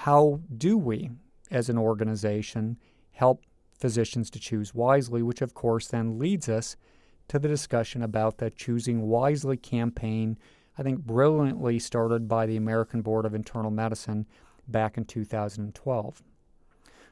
how do we, as an organization, help physicians to choose wisely, which of course then leads us to the discussion about the Choosing Wisely campaign, I think brilliantly started by the American Board of Internal Medicine back in 2012.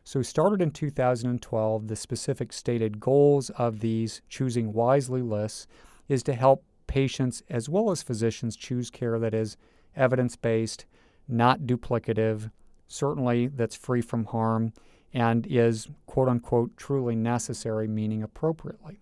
So started in 2012, the specific stated goals of these Choosing Wisely lists is to help patients as well as physicians choose care that is evidence-based, not duplicative, certainly that's free from harm, and is, quote-unquote, truly necessary, meaning appropriately.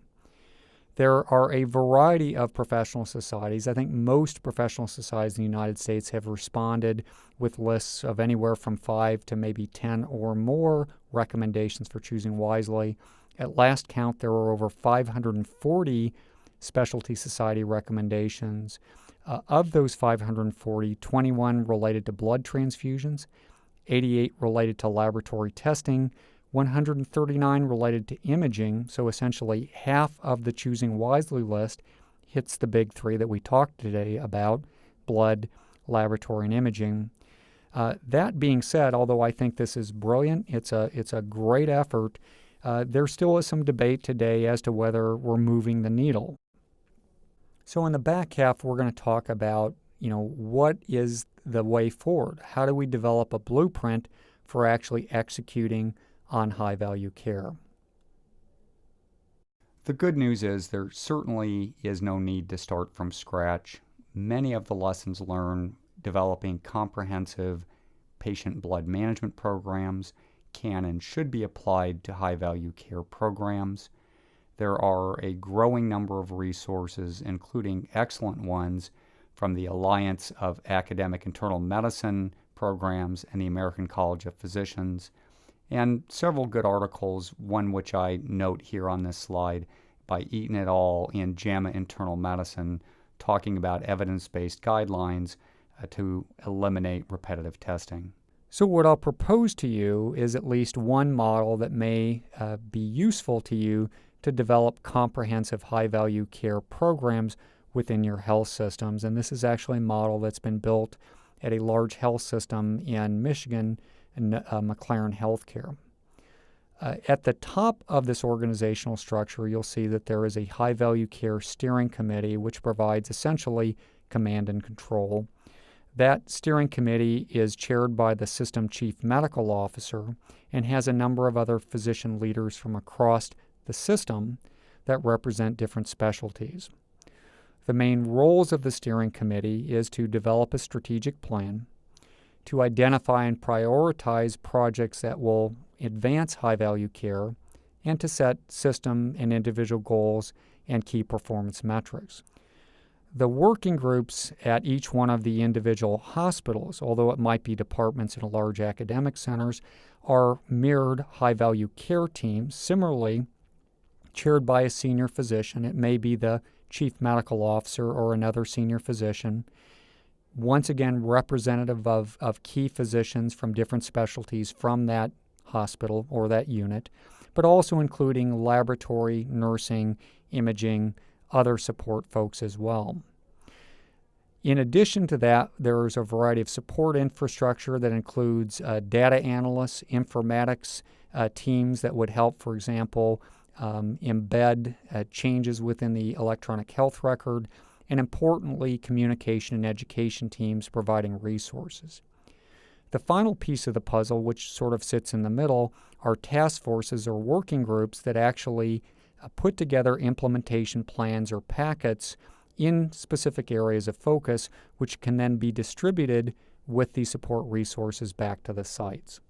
There are a variety of professional societies. I think most professional societies in the United States have responded with lists of anywhere from 5 to maybe 10 or more recommendations for choosing wisely. At last count, there were over 540 specialty society recommendations. Of those 540, 21 related to blood transfusions, 88 related to laboratory testing, 139 related to imaging, so essentially half of the Choosing Wisely list hits the big three that we talked today about, blood, laboratory, and imaging. That being said, although I think this is brilliant, it's a great effort, there still is some debate today as to whether we're moving the needle. So in the back half, we're going to talk about, what is the way forward? How do we develop a blueprint for actually executing on high-value care? The good news is there certainly is no need to start from scratch. Many of the lessons learned developing comprehensive patient blood management programs can and should be applied to high-value care programs. There are a growing number of resources, including excellent ones from the Alliance of Academic Internal Medicine Programs and the American College of Physicians, and several good articles, one which I note here on this slide by Eaton et al. In JAMA Internal Medicine, talking about evidence-based guidelines to eliminate repetitive testing. So what I'll propose to you is at least one model that may be useful to you to develop comprehensive high-value care programs within your health systems. And this is actually a model that's been built at a large health system in Michigan, McLaren Healthcare. At the top of this organizational structure, you'll see that there is a high-value care steering committee, which provides essentially command and control. That steering committee is chaired by the system chief medical officer and has a number of other physician leaders from across the system that represent different specialties. The main roles of the steering committee is to develop a strategic plan, to identify and prioritize projects that will advance high-value care, and to set system and individual goals and key performance metrics. The working groups at each one of the individual hospitals, although it might be departments in large academic centers, are mirrored high-value care teams, similarly chaired by a senior physician. It may be the chief medical officer or another senior physician, once again representative of key physicians from different specialties from that hospital or that unit, but also including laboratory, nursing, imaging, other support folks as well. In addition to that, there's a variety of support infrastructure that includes data analysts, informatics teams that would help, for example, embed changes within the electronic health record, and importantly, communication and education teams providing resources. The final piece of the puzzle, which sort of sits in the middle, are task forces or working groups that actually put together implementation plans or packets in specific areas of focus, which can then be distributed with the support resources back to the sites.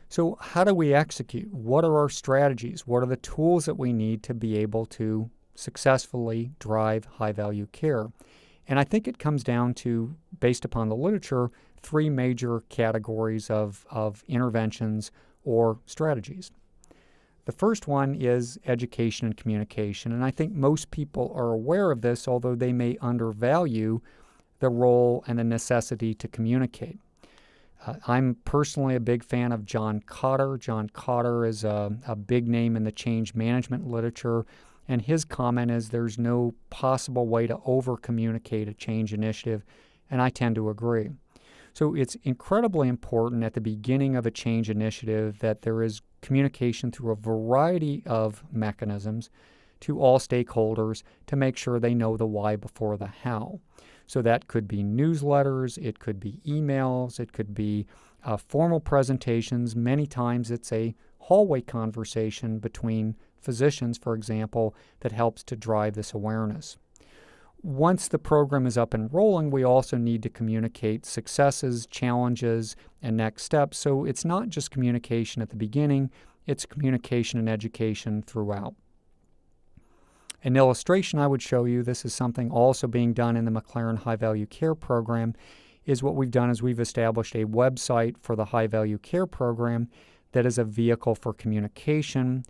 So how do we execute? What are our strategies? What are the tools that we need to be able to successfully drive high-value care? And I think it comes down to, based upon the literature, 3 major categories of interventions or strategies. The first one is education and communication, and I think most people are aware of this, although they may undervalue the role and the necessity to communicate. I'm personally a big fan of John Kotter. John Kotter is a big name in the change management literature, and his comment is there's no possible way to over-communicate a change initiative, and I tend to agree. So it's incredibly important at the beginning of a change initiative that there is communication through a variety of mechanisms to all stakeholders to make sure they know the why before the how. So that could be newsletters, it could be emails, it could be formal presentations. Many times it's a hallway conversation between physicians, for example, that helps to drive this awareness. Once the program is up and rolling, we also need to communicate successes, challenges, and next steps. So it's not just communication at the beginning, it's communication and education throughout. An illustration I would show you, this is something also being done in the McLaren High Value Care Program, is what we've done is we've established a website for the High Value Care Program that is a vehicle for communication.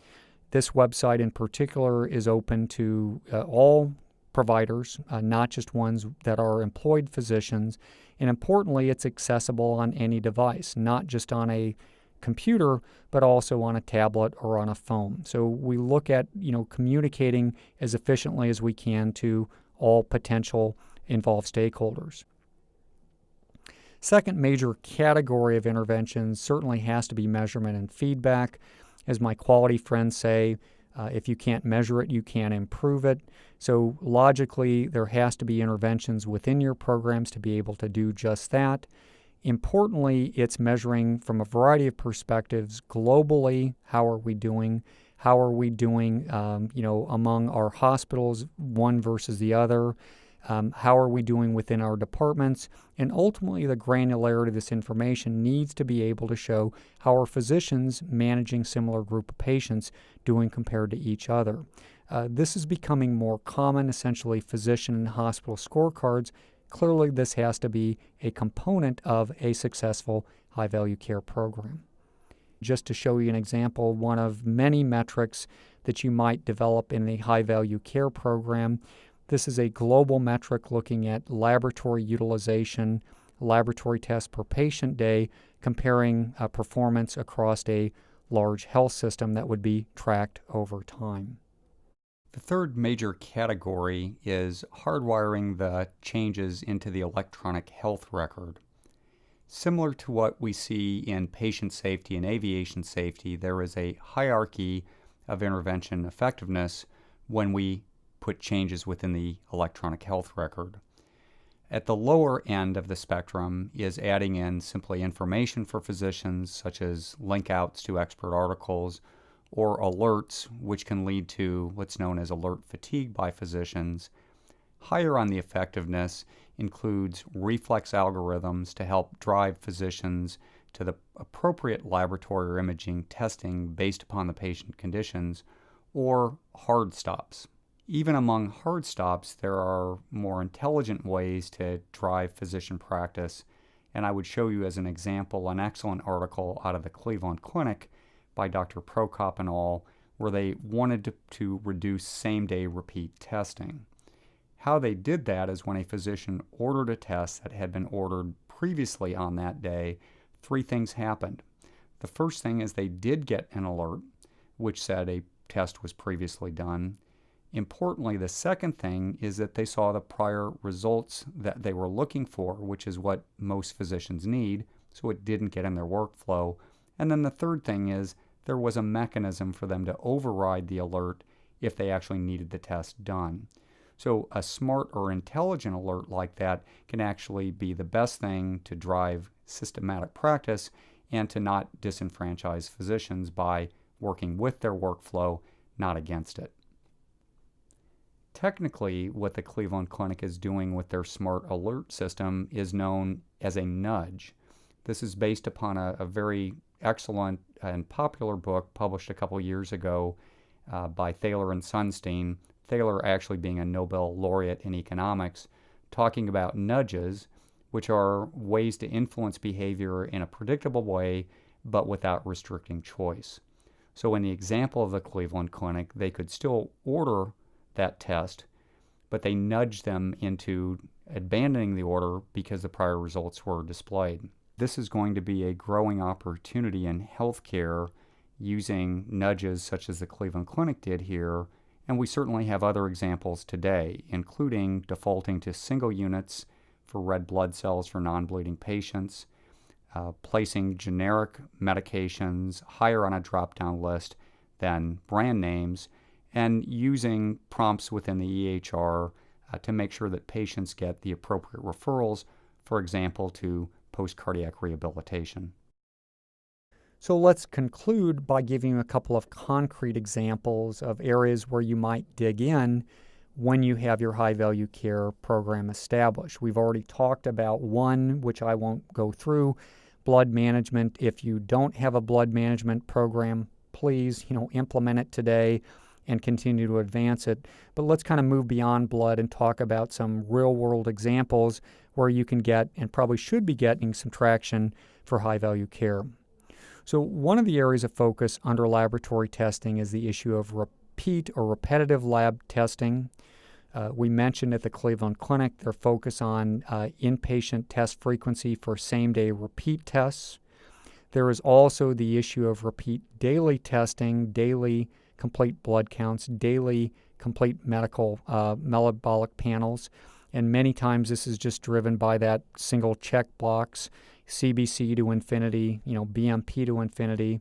This website in particular is open to all providers, not just ones that are employed physicians. And importantly, it's accessible on any device, not just on a computer, but also on a tablet or on a phone. So we look at, communicating as efficiently as we can to all potential involved stakeholders. Second major category of interventions certainly has to be measurement and feedback. As my quality friends say, if you can't measure it, you can't improve it. So logically, there has to be interventions within your programs to be able to do just that. Importantly, it's measuring from a variety of perspectives globally. How are we doing? How are we doing, among our hospitals, one versus the other? How are we doing within our departments? And ultimately, the granularity of this information needs to be able to show how are physicians managing similar group of patients doing compared to each other. This is becoming more common, essentially physician and hospital scorecards. Clearly, this has to be a component of a successful high-value care program. Just to show you an example, one of many metrics that you might develop in a high-value care program, this is a global metric looking at laboratory utilization, laboratory tests per patient day, comparing performance across a large health system that would be tracked over time. The third major category is hardwiring the changes into the electronic health record. Similar to what we see in patient safety and aviation safety, there is a hierarchy of intervention effectiveness when we put changes within the electronic health record. At the lower end of the spectrum is adding in simply information for physicians, such as link outs to expert articles, or alerts, which can lead to what's known as alert fatigue by physicians. Higher on the effectiveness includes reflex algorithms to help drive physicians to the appropriate laboratory or imaging testing based upon the patient conditions, or hard stops. Even among hard stops, there are more intelligent ways to drive physician practice, and I would show you as an example an excellent article out of the Cleveland Clinic by Dr. Prokop and al., where they wanted to reduce same-day repeat testing. How they did that is when a physician ordered a test that had been ordered previously on that day, three things happened. The first thing is they did get an alert, which said a test was previously done. Importantly, the second thing is that they saw the prior results that they were looking for, which is what most physicians need, so it didn't get in their workflow. And then the third thing is there was a mechanism for them to override the alert if they actually needed the test done. So a smart or intelligent alert like that can actually be the best thing to drive systematic practice and to not disenfranchise physicians by working with their workflow, not against it. Technically, what the Cleveland Clinic is doing with their smart alert system is known as a nudge. This is based upon a very excellent and popular book published a couple years ago by Thaler and Sunstein, Thaler actually being a Nobel laureate in economics, talking about nudges, which are ways to influence behavior in a predictable way, but without restricting choice. So in the example of the Cleveland Clinic, they could still order that test, but they nudged them into abandoning the order because the prior results were displayed. This is going to be a growing opportunity in healthcare using nudges such as the Cleveland Clinic did here, and we certainly have other examples today, including defaulting to single units for red blood cells for non-bleeding patients, placing generic medications higher on a drop-down list than brand names, and using prompts within the EHR to make sure that patients get the appropriate referrals, for example, to post-cardiac rehabilitation. So let's conclude by giving you a couple of concrete examples of areas where you might dig in when you have your high-value care program established. We've already talked about one, which I won't go through, blood management. If you don't have a blood management program, please, implement it today and continue to advance it. But let's kind of move beyond blood and talk about some real-world examples where you can get, and probably should be getting, some traction for high-value care. So one of the areas of focus under laboratory testing is the issue of repeat or repetitive lab testing. We mentioned at the Cleveland Clinic their focus on inpatient test frequency for same-day repeat tests. There is also the issue of repeat daily testing, daily complete blood counts, daily complete medical metabolic panels, and many times this is just driven by that single checkbox, CBC to infinity, BMP to infinity,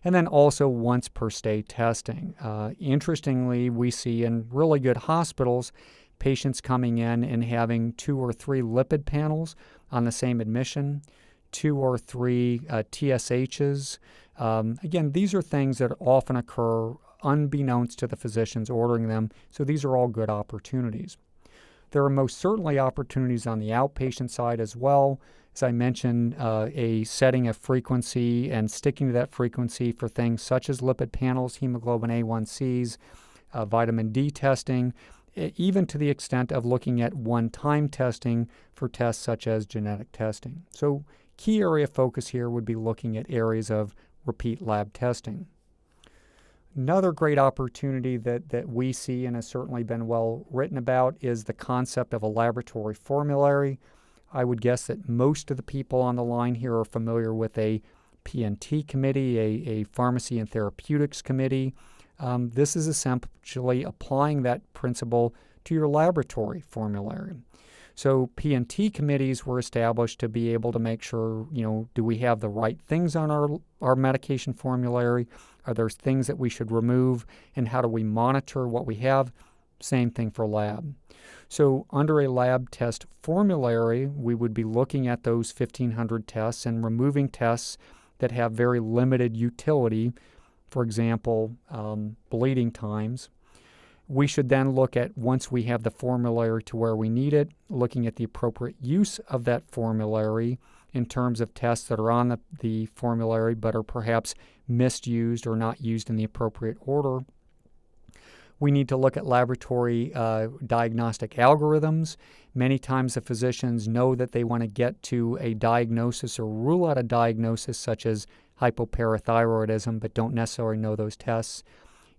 and then also once per stay testing. Interestingly, we see in really good hospitals patients coming in and having 2 or 3 lipid panels on the same admission, 2 or 3 TSHs. Again, these are things that often occur unbeknownst to the physicians ordering them, so these are all good opportunities. There are most certainly opportunities on the outpatient side as well. As I mentioned, a setting of frequency and sticking to that frequency for things such as lipid panels, hemoglobin A1Cs, vitamin D testing, even to the extent of looking at one-time testing for tests such as genetic testing. So key area of focus here would be looking at areas of repeat lab testing. Another great opportunity that we see and has certainly been well written about is the concept of a laboratory formulary. I would guess that most of the people on the line here are familiar with a P&T committee, a pharmacy and therapeutics committee. This is essentially applying that principle to your laboratory formulary. So P&T committees were established to be able to make sure, do we have the right things on our medication formulary? Are there things that we should remove? And how do we monitor what we have? Same thing for lab. So under a lab test formulary, we would be looking at those 1,500 tests and removing tests that have very limited utility, for example, bleeding times. We should then look at, once we have the formulary to where we need it, looking at the appropriate use of that formulary in terms of tests that are on the formulary but are perhaps misused or not used in the appropriate order. We need to look at laboratory diagnostic algorithms. Many times the physicians know that they want to get to a diagnosis or rule out a diagnosis such as hypoparathyroidism, but don't necessarily know those tests.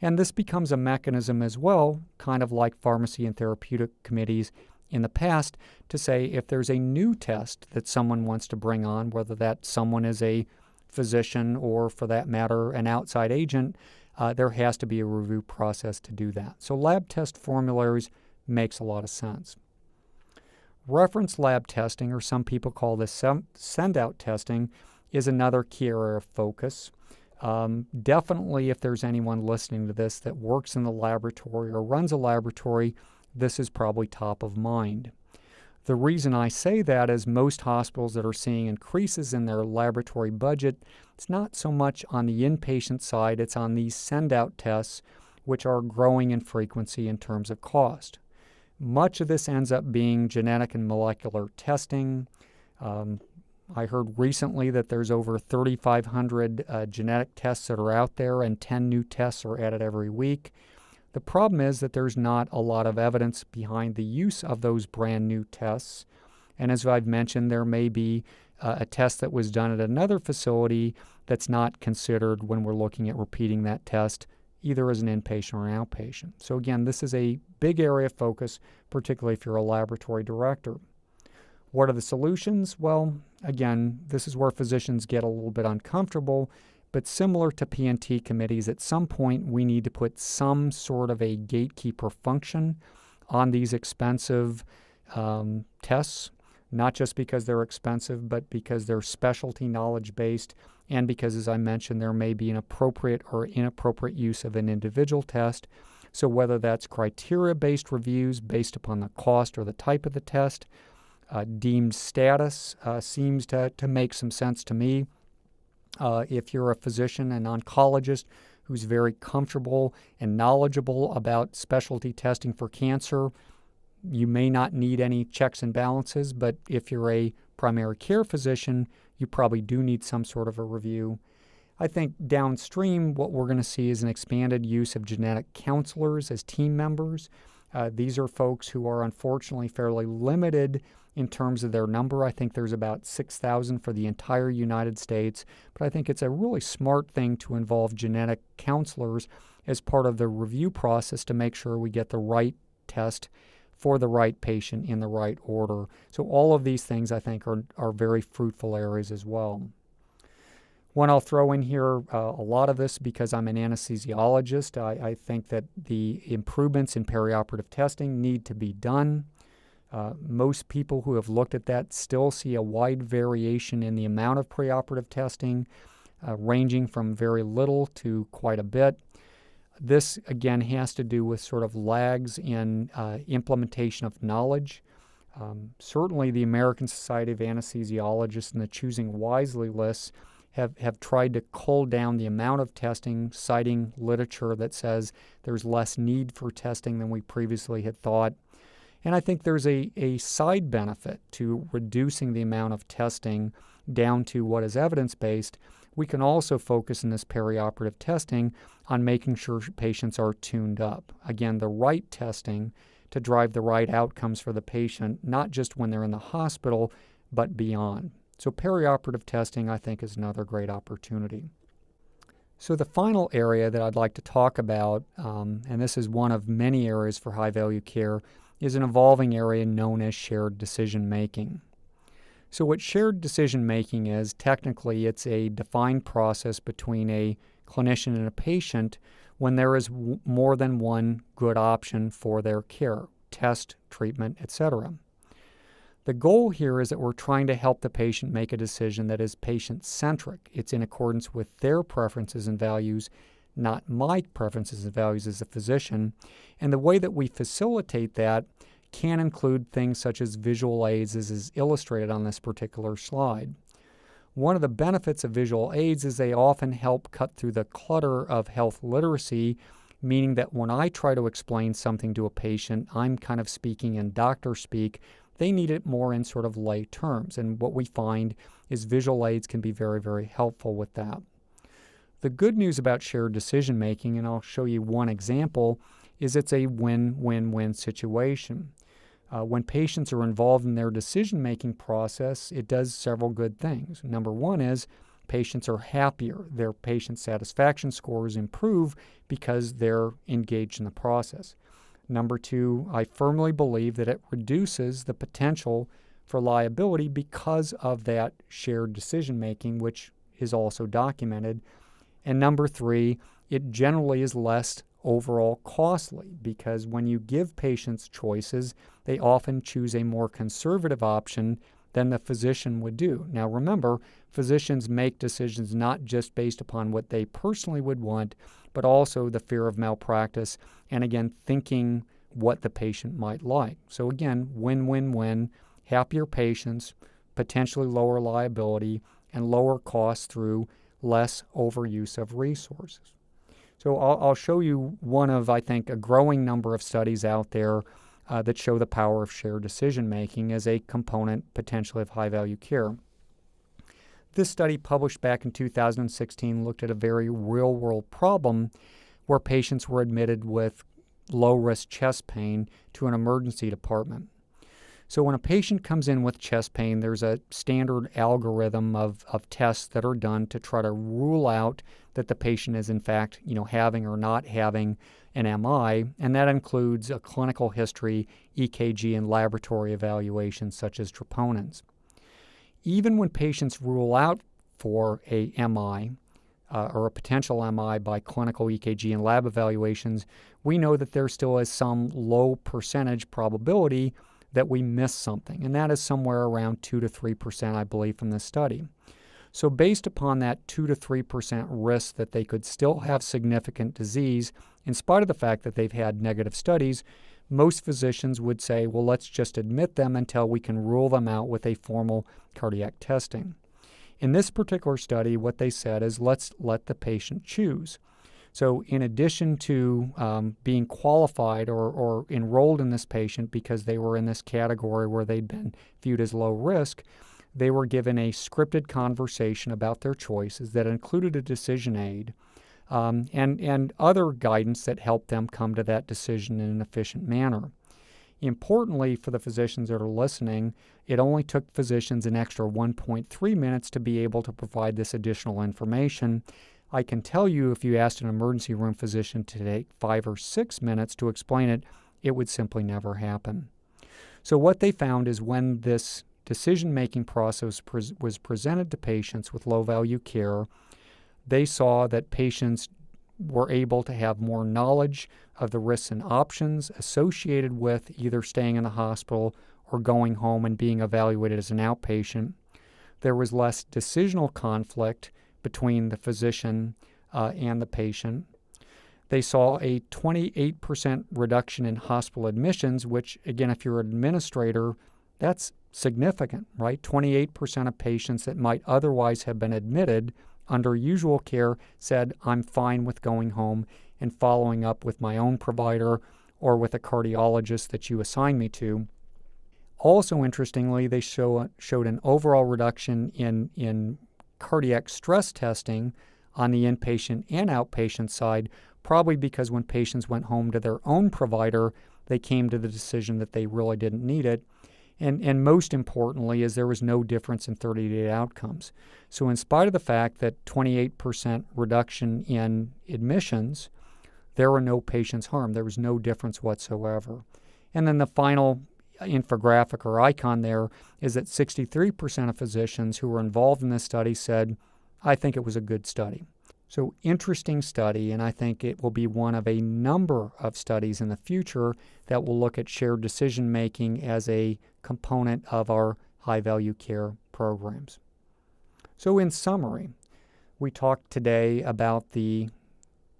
And this becomes a mechanism as well, kind of like pharmacy and therapeutic committees in the past, to say if there's a new test that someone wants to bring on, whether that someone is a physician or, for that matter, an outside agent, there has to be a review process to do that. So lab test formularies makes a lot of sense. Reference lab testing, or some people call this send-out testing, is another key area of focus. Definitely, if there's anyone listening to this that works in the laboratory or runs a laboratory, this is probably top of mind. The reason I say that is most hospitals that are seeing increases in their laboratory budget, it's not so much on the inpatient side, it's on these send-out tests, which are growing in frequency in terms of cost. Much of this ends up being genetic and molecular testing. I heard recently that there's over 3,500 genetic tests that are out there, and 10 new tests are added every week. The problem is that there's not a lot of evidence behind the use of those brand new tests. And as I've mentioned, there may be a test that was done at another facility that's not considered when we're looking at repeating that test, either as an inpatient or an outpatient. So again, this is a big area of focus, particularly if you're a laboratory director. What are the solutions? Well, again, this is where physicians get a little bit uncomfortable, but similar to P&T committees, at some point we need to put some sort of a gatekeeper function on these expensive tests. not just because they're expensive, but because they're specialty knowledge-based, and because, as I mentioned, there may be an appropriate or inappropriate use of an individual test. So whether that's criteria-based reviews based upon the cost or the type of the test, deemed status seems to make some sense to me. If you're a physician, an oncologist who's very comfortable and knowledgeable about specialty testing for cancer, you may not need any checks and balances, but if you're a primary care physician, you probably do need some sort of a review. I think downstream, what we're going to see is an expanded use of genetic counselors as team members. These are folks who are unfortunately fairly limited in terms of their number. I think there's about 6,000 for the entire United States, but I think it's a really smart thing to involve genetic counselors as part of the review process to make sure we get the right test for the right patient in the right order. So all of these things I think are very fruitful areas as well. One I'll throw in here, a lot of this because I'm an anesthesiologist. I think that the improvements in perioperative testing need to be done. Most people who have looked at that still see a wide variation in the amount of preoperative testing, ranging from very little to quite a bit. This, again, has to do with sort of lags in implementation of knowledge. Certainly the American Society of Anesthesiologists and the Choosing Wisely lists have tried to cull down the amount of testing, citing literature that says there's less need for testing than we previously had thought. And I think there's a side benefit to reducing the amount of testing down to what is evidence-based. We can also focus in this perioperative testing on making sure patients are tuned up. Again, the right testing to drive the right outcomes for the patient, not just when they're in the hospital, but beyond. So perioperative testing, I think, is another great opportunity. So the final area that I'd like to talk about, and this is one of many areas for high-value care, is an evolving area known as shared decision-making. So what shared decision-making is, technically, it's a defined process between a clinician and a patient when there is more than one good option for their care, test, treatment, etc. The goal here is that we're trying to help the patient make a decision that is patient-centric. It's in accordance with their preferences and values, not my preferences and values as a physician. And the way that we facilitate that can include things such as visual aids, as is illustrated on this particular slide. One of the benefits of visual aids is they often help cut through the clutter of health literacy, meaning that when I try to explain something to a patient, I'm kind of speaking in doctor speak. They need it more in sort of lay terms. And what we find is visual aids can be very, very helpful with that. The good news about shared decision-making, and I'll show you one example, is it's a win-win-win situation. When patients are involved in their decision-making process, it does several good things. Number one is patients are happier. Their patient satisfaction scores improve because they're engaged in the process. Number two, I firmly believe that it reduces the potential for liability because of that shared decision-making, which is also documented. And number three, it generally is less overall costly because when you give patients choices, they often choose a more conservative option than the physician would do. Now remember, physicians make decisions not just based upon what they personally would want, but also the fear of malpractice, and again, thinking what the patient might like. So again, win-win-win, happier patients, potentially lower liability, and lower costs through less overuse of resources. So I'll show you one of, I think, a growing number of studies out there that show the power of shared decision-making as a component potentially of high-value care. This study, published back in 2016, looked at a very real-world problem where patients were admitted with low-risk chest pain to an emergency department. So when a patient comes in with chest pain, there's a standard algorithm of tests that are done to try to rule out that the patient is in fact, having or not having an MI, and that includes a clinical history, EKG, and laboratory evaluations such as troponins. Even when patients rule out for a MI or a potential MI by clinical EKG and lab evaluations, we know that there still is some low percentage probability that we miss something, and that is somewhere around 2 to 3%, I believe, from this study. So based upon that 2 to 3% risk that they could still have significant disease, in spite of the fact that they've had negative studies, most physicians would say, well, let's just admit them until we can rule them out with a formal cardiac testing. In this particular study, what they said is let's let the patient choose. So in addition to being qualified or enrolled in this patient because they were in this category where they'd been viewed as low risk, they were given a scripted conversation about their choices that included a decision aid and other guidance that helped them come to that decision in an efficient manner. Importantly, for the physicians that are listening, it only took physicians an extra 1.3 minutes to be able to provide this additional information. I can tell you if you asked an emergency room physician to take 5 or 6 minutes to explain it, it would simply never happen. So what they found is when this decision-making process was presented to patients with low-value care, they saw that patients were able to have more knowledge of the risks and options associated with either staying in the hospital or going home and being evaluated as an outpatient. There was less decisional conflict between the physician and the patient. They saw a 28% reduction in hospital admissions, which, again, if you're an administrator, that's significant, right? 28% of patients that might otherwise have been admitted under usual care said, I'm fine with going home and following up with my own provider or with a cardiologist that you assign me to. Also, interestingly, they showed an overall reduction in cardiac stress testing on the inpatient and outpatient side, probably because when patients went home to their own provider, they came to the decision that they really didn't need it. And most importantly is there was no difference in 30-day outcomes. So in spite of the fact that 28% reduction in admissions, there were no patients harmed. There was no difference whatsoever. And then the final infographic or icon there is that 63% of physicians who were involved in this study said, I think it was a good study. So interesting study, and I think it will be one of a number of studies in the future that will look at shared decision-making as a component of our high-value care programs. So in summary, we talked today about the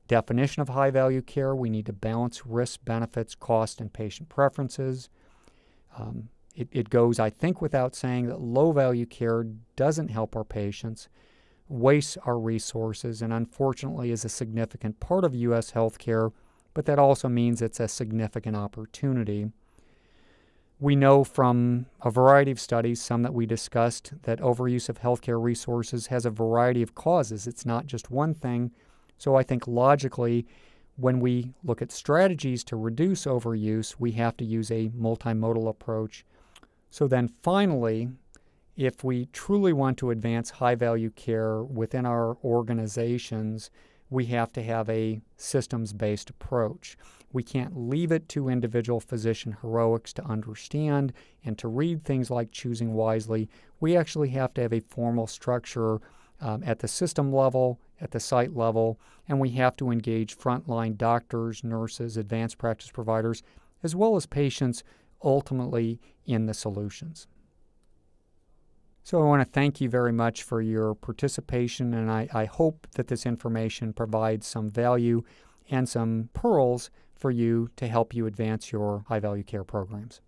definition of high-value care. We need to balance risk, benefits, cost, and patient preferences. It goes, I think, without saying that low-value care doesn't help our patients, wastes our resources, and unfortunately is a significant part of U.S. healthcare, but that also means it's a significant opportunity. We know from a variety of studies, some that we discussed, that overuse of healthcare resources has a variety of causes. It's not just one thing. So I think logically, when we look at strategies to reduce overuse, we have to use a multimodal approach. So then finally, if we truly want to advance high-value care within our organizations, we have to have a systems-based approach. We can't leave it to individual physician heroics to understand and to read things like Choosing Wisely. We actually have to have a formal structure at the system level, at the site level, and we have to engage frontline doctors, nurses, advanced practice providers, as well as patients ultimately in the solutions. So I want to thank you very much for your participation, and I hope that this information provides some value and some pearls for you to help you advance your high-value care programs.